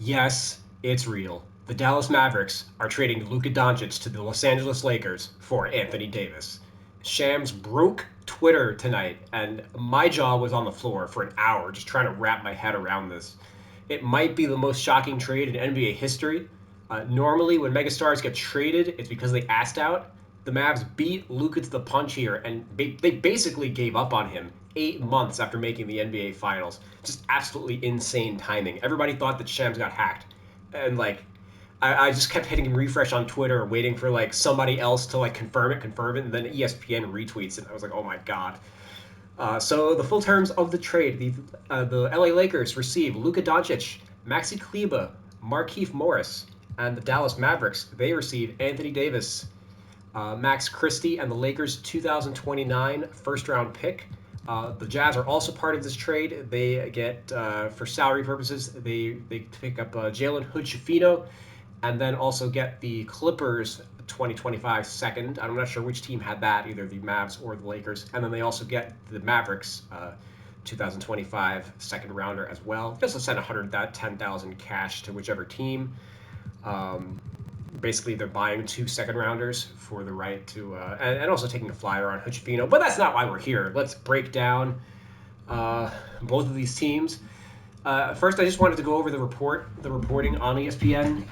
Yes, it's real. The Dallas Mavericks are trading Luka Doncic to the Los Angeles Lakers for Anthony Davis. Shams broke Twitter tonight, and my jaw was on the floor for an hour just trying to wrap my head around this. It might be the most shocking trade in NBA history. Normally, when megastars get traded, it's because they asked out. The Mavs beat Luka to the punch here, and they basically gave up on him 8 months after making the NBA Finals. Just absolutely insane timing. Everybody thought that Shams got hacked, and I just kept hitting refresh on Twitter, waiting for like somebody else to like confirm it, and then ESPN retweets it. I was like, oh my god. So the full terms of the trade: the LA Lakers receive Luka Doncic, Maxi Kleber, Markieff Morris, and the Dallas Mavericks they receive Anthony Davis, Max Christie, and the Lakers' 2029 first round pick. The Jazz are also part of this trade. They get, for salary purposes, they pick up Jalen Hood-Schifino, and then also get the Clippers 2025 second. I'm not sure which team had that, either the Mavs or the Lakers. And then they also get the Mavericks 2025 second rounder as well. Just to send 110,000 cash to whichever team. Basically, they're buying 2 second rounders for the right to, and also taking a flyer on Hood-Schifino. But that's not why we're here. Let's break down both of these teams. First, I just wanted to go over the reporting on ESPN,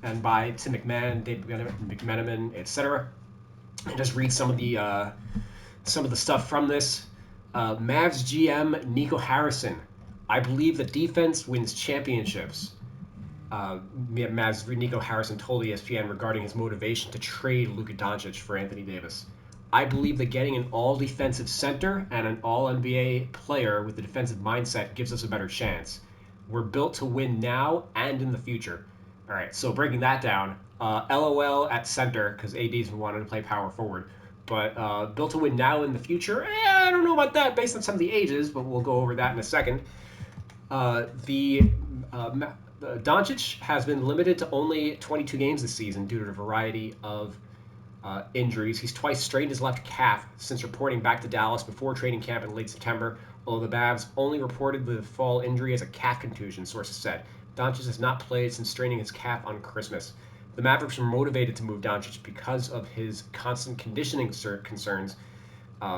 and by Tim McMahon, Dave McMenamin, etc., and just read some of the stuff from this. Mavs GM Nico Harrison: I believe that defense wins championships. Mavs Nico Harrison told ESPN regarding his motivation to trade Luka Doncic for Anthony Davis. I believe that getting an all-defensive center and an all-NBA player with a defensive mindset gives us a better chance. We're built to win now and in the future. All right, so breaking that down, LOL at center, because AD's wanted to play power forward. But built to win now in the future, I don't know about that based on some of the ages, but we'll go over that in a second. Doncic has been limited to only 22 games this season due to a variety of injuries. He's twice strained his left calf since reporting back to Dallas before training camp in late September, although the Mavs only reported the fall injury as a calf contusion, sources said. Doncic has not played since straining his calf on Christmas. The Mavericks were motivated to move Doncic because of his constant conditioning concerns,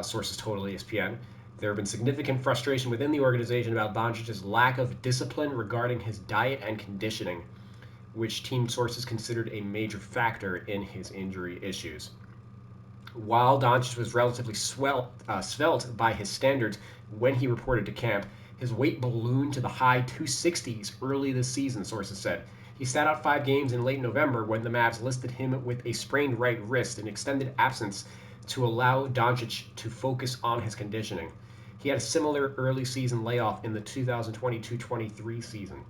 sources told ESPN. There have been significant frustration within the organization about Doncic's lack of discipline regarding his diet and conditioning, which team sources considered a major factor in his injury issues. While Doncic was relatively svelte by his standards when he reported to camp, his weight ballooned to the high 260s early this season, sources said. He sat out 5 games in late November when the Mavs listed him with a sprained right wrist, an extended absence to allow Doncic to focus on his conditioning. He had a similar early season layoff in the 2022-23 season.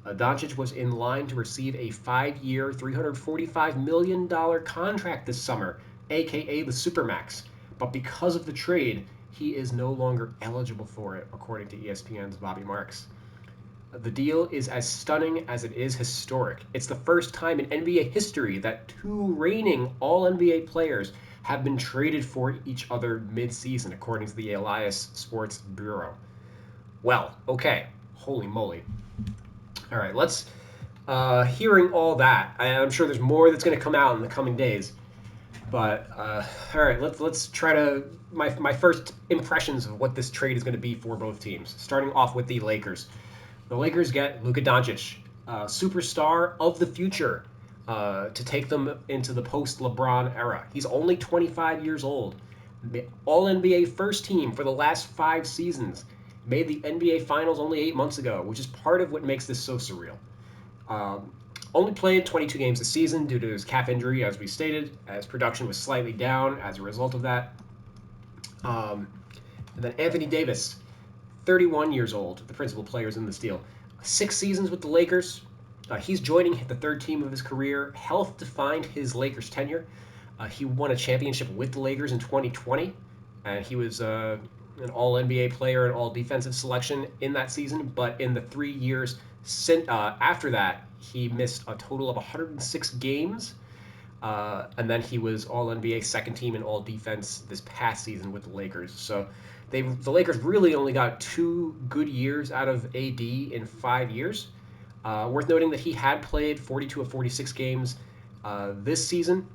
Doncic was in line to receive a 5-year, $345 million contract this summer, aka the Supermax. But because of the trade, he is no longer eligible for it, according to ESPN's Bobby Marks. The deal is as stunning as it is historic. It's the first time in NBA history that 2 reigning All-NBA players have been traded for each other mid-season, according to the Elias Sports Bureau. Well, okay, holy moly. All right, let's, hearing all that, I'm sure there's more that's going to come out in the coming days. But, all right, let's try to, my first impressions of what this trade is going to be for both teams, starting off with the Lakers. The Lakers get Luka Doncic, superstar of the future, to take them into the post-LeBron era. He's only 25 years old. All-NBA first team for the last 5 seasons. Made the NBA Finals only 8 months ago, which is part of what makes this so surreal. Only played 22 games this season due to his calf injury, as we stated, as production was slightly down as a result of that. And then Anthony Davis, 31 years old, the principal players in this deal. 6 seasons with the Lakers. He's joining the 3rd team of his career. Health defined his Lakers tenure. He won a championship with the Lakers in 2020, and he was an All-NBA player and All-Defensive selection in that season. But in the 3 years after that, he missed a total of 106 games, and then he was All-NBA second team and All-Defense this past season with the Lakers. So the Lakers really only got 2 good years out of AD in 5 years. Worth noting that he had played 42 of 46 games this season,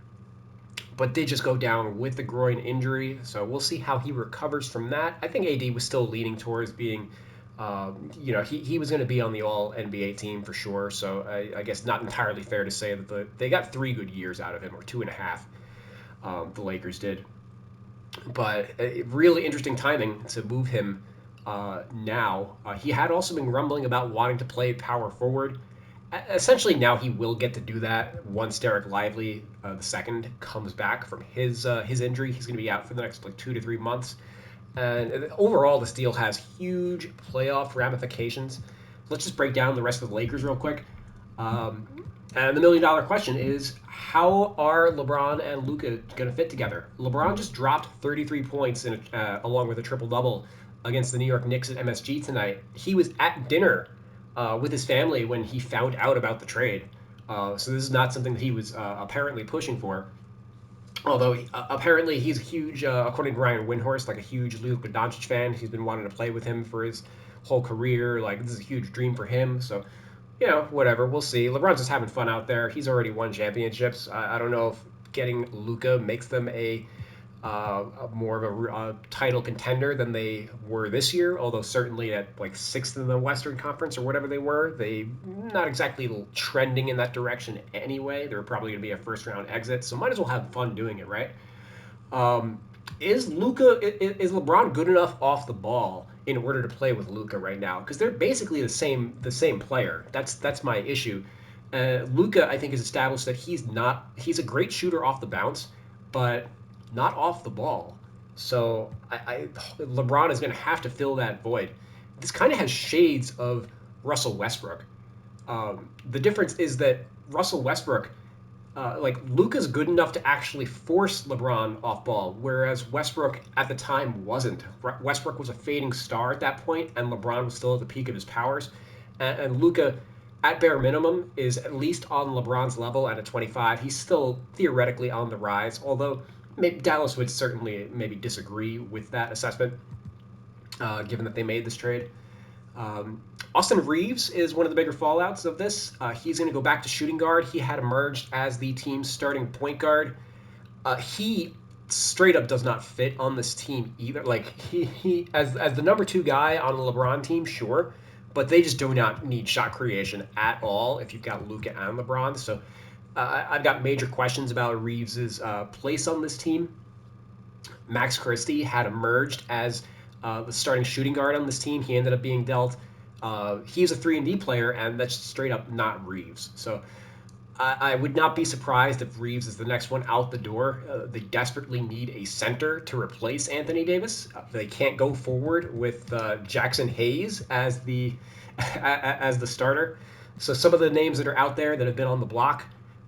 but did just go down with the groin injury. So we'll see how he recovers from that. I think AD was still leaning towards being, he was going to be on the All NBA team for sure. So I guess not entirely fair to say that they got 3 good years out of him, or 2.5. The Lakers did. But really interesting timing to move him now. He had also been rumbling about wanting to play power forward. Essentially, now he will get to do that once Derek Lively the second comes back from his injury. He's going to be out for the next 2 to 3 months. And overall, this deal has huge playoff ramifications. Let's just break down the rest of the Lakers real quick. And the $1 million question is, how are LeBron and Luka going to fit together? LeBron just dropped 33 points along with a triple-double against the New York Knicks at MSG tonight. He was at dinner with his family when he found out about the trade. So this is not something that he was apparently pushing for. Although apparently he's a huge, according to Ryan Windhorst, a huge Luka Doncic fan. He's been wanting to play with him for his whole career. This is a huge dream for him. So, whatever. We'll see. LeBron's just having fun out there. He's already won championships. I don't know if getting Luka makes them more of a title contender than they were this year, although certainly at 6th in the Western Conference or whatever they were, they not exactly trending in that direction anyway. They're probably going to be a first round exit, so might as well have fun doing it, right? Is LeBron good enough off the ball in order to play with Luka right now? Because they're basically the same player. That's my issue. Luka, I think, has established that he's a great shooter off the bounce, but not off the ball. So LeBron is going to have to fill that void. This kind of has shades of Russell Westbrook. The difference is that Russell Westbrook, Luka's good enough to actually force LeBron off ball, whereas Westbrook at the time wasn't. Westbrook was a fading star at that point, and LeBron was still at the peak of his powers. And Luka, at bare minimum, is at least on LeBron's level at a 25. He's still theoretically on the rise, although Dallas would certainly maybe disagree with that assessment, given that they made this trade. Austin Reeves is one of the bigger fallouts of this. He's going to go back to shooting guard. He had emerged as the team's starting point guard. He straight up does not fit on this team either. He as the number 2 guy on the LeBron team, sure, but they just do not need shot creation at all if you've got Luka and LeBron. So I've got major questions about Reeves' place on this team. Max Christie had emerged as the starting shooting guard on this team. He ended up being dealt. He's a 3-and-D player, and that's straight up not Reeves. So I would not be surprised if Reeves is the next one out the door. They desperately need a center to replace Anthony Davis. They can't go forward with Jackson Hayes as the starter. So some of the names that are out there that have been on the block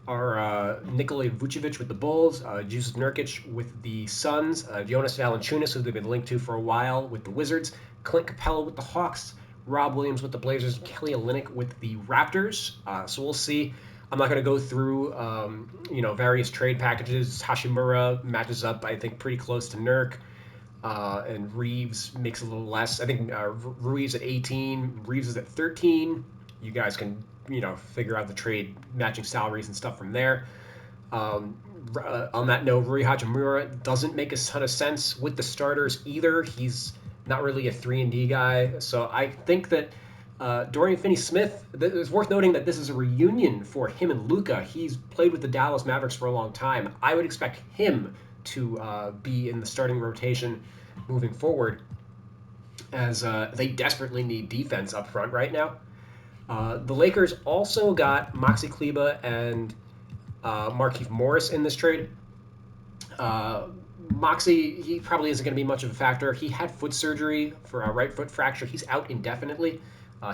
are Nikola Vucevic with the Bulls, Jusuf Nurkic with the Suns, Jonas Valanciunas, who they've been linked to for a while, with the Wizards, Clint Capella with the Hawks, Rob Williams with the Blazers, and Kelly Olynyk with the Raptors. So we'll see. I'm not going to go through, various trade packages. Hashimura matches up, I think, pretty close to Nurk, and Reeves makes a little less. I think Ruiz at 18, Reeves is at 13. You guys can figure out the trade matching salaries and stuff from there. On that note, Rui Hachimura doesn't make a ton of sense with the starters either. He's not really a 3-and-D guy. So I think that Dorian Finney-Smith, it's worth noting that this is a reunion for him and Luka. He's played with the Dallas Mavericks for a long time. I would expect him to be in the starting rotation moving forward, as they desperately need defense up front right now. The Lakers also got Maxi Kleber and Markieff Morris in this trade. Moxie, he probably isn't going to be much of a factor. He had foot surgery for a right foot fracture. He's out indefinitely.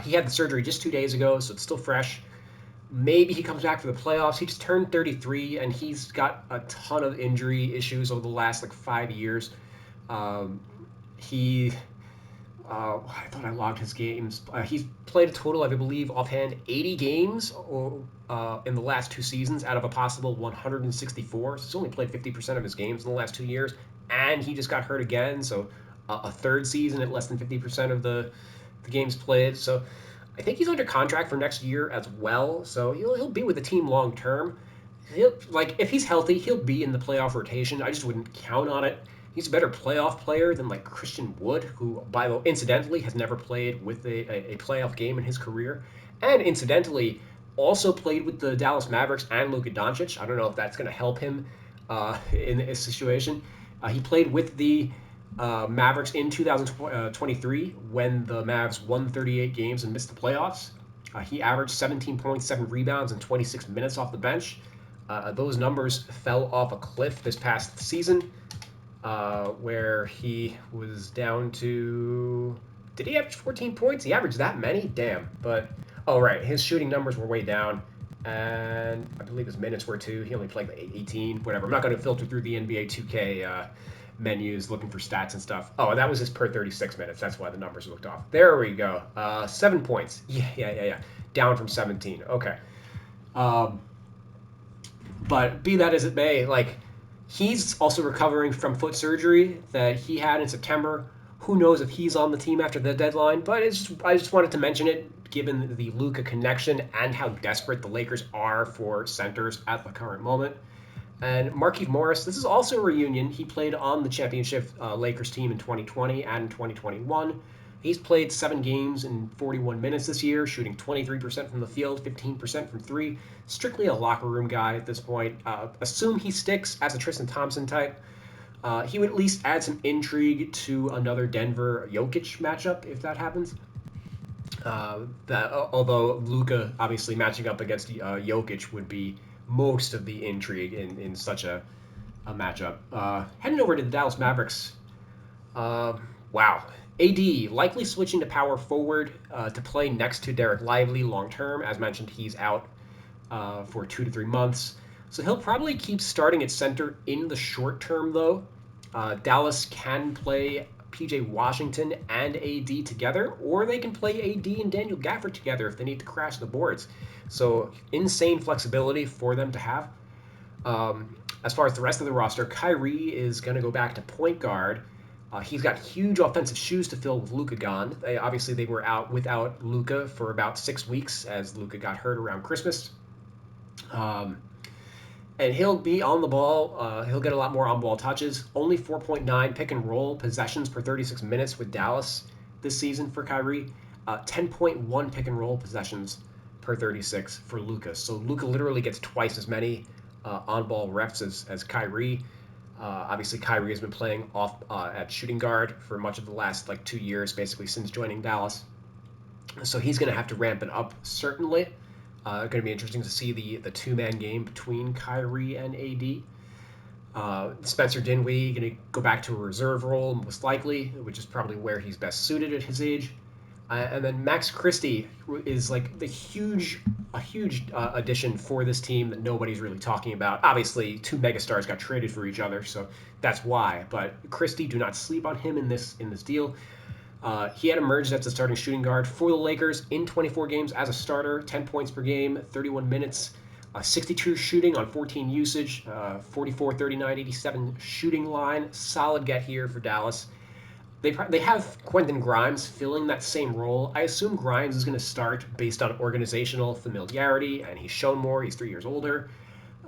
He had the surgery just 2 days ago, so it's still fresh. Maybe he comes back for the playoffs. He just turned 33, and he's got a ton of injury issues over the last 5 years. I thought I logged his games. He's played a total of, I believe, offhand, 80 games in the last 2 seasons out of a possible 164. So he's only played 50% of his games in the last 2 years, and he just got hurt again. So a third season at less than 50% of the games played. So I think he's under contract for next year as well, so he'll be with the team long term. He'll, like, if he's healthy, he'll be in the playoff rotation. I just wouldn't count on it. He's a better playoff player than like Christian Wood, who, by the way, incidentally, has never played with a playoff game in his career, and incidentally, also played with the Dallas Mavericks and Luka Doncic. I don't know if that's going to help him in this situation. He played with the Mavericks in 2023 when the Mavs won 38 games and missed the playoffs. He averaged 17.7 rebounds and 26 minutes off the bench. Those numbers fell off a cliff this past season, where he was down to. Did he average 14 points? He averaged that many? Damn. But, oh, right. His shooting numbers were way down. And I believe his minutes were too. He only played like 18, whatever. I'm not going to filter through the NBA 2K menus looking for stats and stuff. Oh, that was his per 36 minutes. That's why the numbers looked off. There we go. 7 points. Yeah. Down from 17. Okay. But be that as it may, like, he's also recovering from foot surgery that he had in September. Who knows if he's on the team after the deadline? But I just wanted to mention it, given the Luka connection and how desperate the Lakers are for centers at the current moment. And Markieff Morris, this is also a reunion. He played on the championship Lakers team in 2020 and in 2021. He's played 7 games in 41 minutes this year, shooting 23% from the field, 15% from 3. Strictly a locker room guy at this point. Assume he sticks as a Tristan Thompson type. He would at least add some intrigue to another Denver Jokic matchup if that happens. Although Luka obviously matching up against Jokic would be most of the intrigue in such a matchup. Heading over to the Dallas Mavericks. Wow. AD likely switching to power forward to play next to Derek Lively long term. As mentioned, he's out for 2 to 3 months. So he'll probably keep starting at center in the short term, though. Dallas can play PJ Washington and AD together, or they can play AD and Daniel Gafford together if they need to crash the boards. So insane flexibility for them to have. As far as the rest of the roster, Kyrie is going to go back to point guard. He's got huge offensive shoes to fill with Luka gone. Obviously, they were out without Luka for about 6 weeks as Luka got hurt around Christmas. And he'll be on the ball. He'll get a lot more on-ball touches. Only 4.9 pick-and-roll possessions per 36 minutes with Dallas this season for Kyrie. 10.1 pick-and-roll possessions per 36 for Luka. So Luka literally gets twice as many on-ball reps as Kyrie. Obviously, Kyrie has been playing off at shooting guard for much of the last 2 years, basically since joining Dallas. So he's going to have to ramp it up, certainly. Going to be interesting to see the two-man game between Kyrie and AD. Spencer Dinwiddie going to go back to a reserve role, most likely, which is probably where he's best suited at his age. And then Max Christie is a huge addition for this team that nobody's really talking about. Obviously, 2 megastars got traded for each other, so that's why. But Christie, do not sleep on him in this deal. He had emerged as a starting shooting guard for the Lakers in 24 games as a starter, 10 points per game, 31 minutes, 62 shooting on 14 usage, 44, 39, 87 shooting line. Solid get here for Dallas. They have Quentin Grimes filling that same role. I assume Grimes is going to start based on organizational familiarity, and he's shown more. He's 3 years older.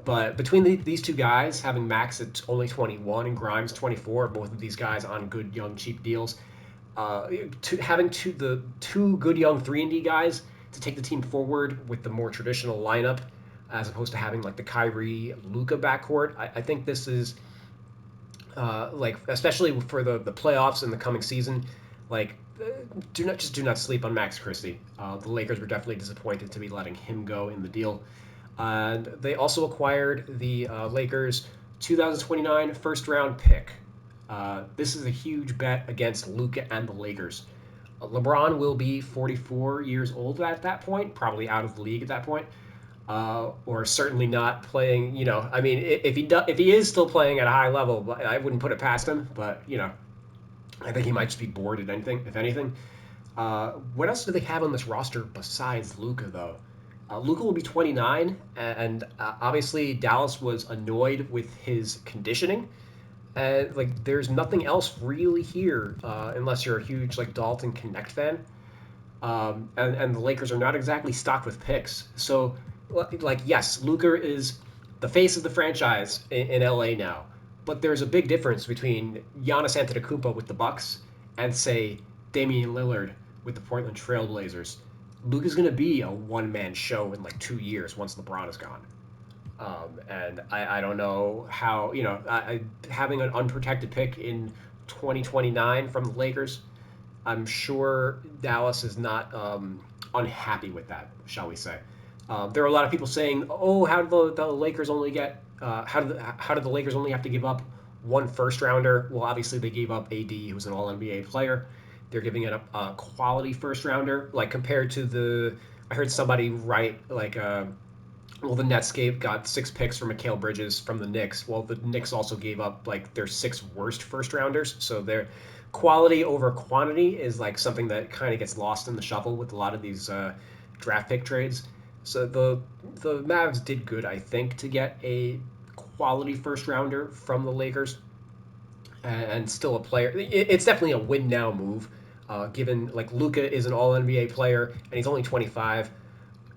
But between these 2 guys, having Max at only 21 and Grimes 24, both of these guys on good, young, cheap deals, having the 2 good, young 3-and-D guys to take the team forward with the more traditional lineup, as opposed to having the Kyrie Luka backcourt, I think this is especially for the playoffs in the coming season, do not sleep on Max Christie. The Lakers were definitely disappointed to be letting him go in the deal. And they also acquired the Lakers 2029 first round pick. This is a huge bet against Luka and the Lakers. LeBron will be 44 years old at that point, probably out of the league at that point. Or certainly not playing, if he is still playing at a high level, I wouldn't put it past him, but, I think he might just be bored if anything. What else do they have on this roster besides Luka, though? Luka will be 29, and obviously Dallas was annoyed with his conditioning. There's nothing else really here, unless you're a huge Dalton Connect fan. and the Lakers are not exactly stocked with picks. So, like, yes, Luka is the face of the franchise in LA now, but there's a big difference between Giannis Antetokounmpo with the Bucks and, say, Damian Lillard with the Portland Trailblazers. Luka's going to be a one-man show in like 2 years once LeBron is gone. And I don't know how, having an unprotected pick in 2029 from the Lakers, I'm sure Dallas is not unhappy with that, shall we say. There are a lot of people saying, "Oh, how did the Lakers only get? How did the Lakers only have to give up one first rounder?" Well, obviously they gave up AD, who's an All NBA player. They're giving it a quality first rounder, like compared to the. I heard somebody write like well, the Netscape got 6 picks from Mikal Bridges from the Knicks. Well, the Knicks also gave up like their 6 worst first rounders. So their quality over quantity is like something that kind of gets lost in the shuffle with a lot of these draft pick trades. So the Mavs did good, I think, to get a quality first rounder from the Lakers, and still a player. It's definitely a win now move, given like Luka is an All NBA player and he's only 25.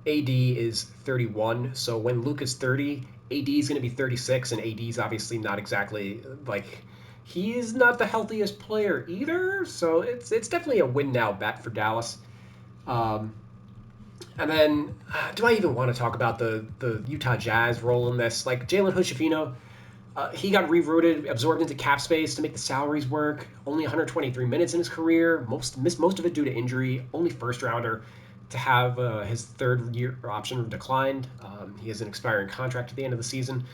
AD is 31, so when Luka's 30, AD is going to be 36, and AD is obviously not exactly like he is not the healthiest player either. So it's definitely a win now bet for Dallas. Um, and then, do I even want to talk about the Utah Jazz role in this? Like Jalen Hood-Schifino, he got rerouted, absorbed into cap space to make the salaries work. Only 123 minutes in his career, missed most of it due to injury. Only first rounder to have his third year option declined. He has an expiring contract at the end of the season.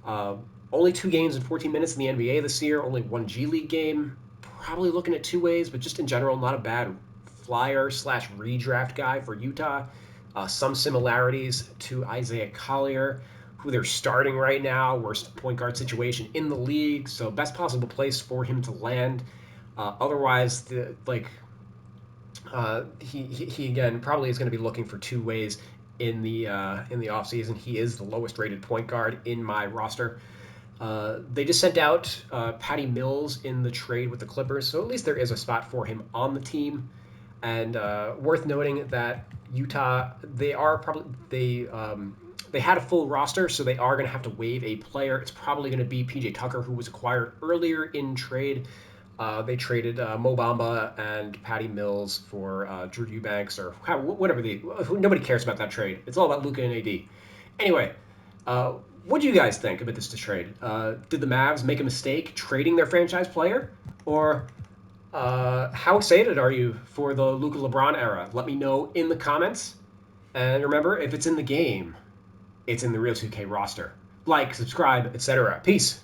Uh, Only 2 games and 14 minutes in the NBA this year. Only one G League game. Probably looking at two ways, but just in general, not a bad flyer slash redraft guy for Utah. Some similarities to Isaiah Collier, who they're starting right now. Worst point guard situation in the league, so best possible place for him to land. Otherwise, he again probably is going to be looking for two ways in the offseason. He is the lowest rated point guard in my roster. They just sent out Patty Mills in the trade with the Clippers, so at least there is a spot for him on the team. And worth noting that Utah, they had a full roster, so they are going to have to waive a player. It's probably going to be PJ Tucker, who was acquired earlier in trade. They traded Mo Bamba and Patty Mills for Drew Eubanks or whatever. Nobody cares about that trade. It's all about Luka and AD. Anyway, what do you guys think about this trade? Did the Mavs make a mistake trading their franchise player? Or how excited are you for the Luka LeBron era? Let me know in the comments. And remember, if it's in the game, it's in the Real 2K roster. Like, subscribe, etc. Peace.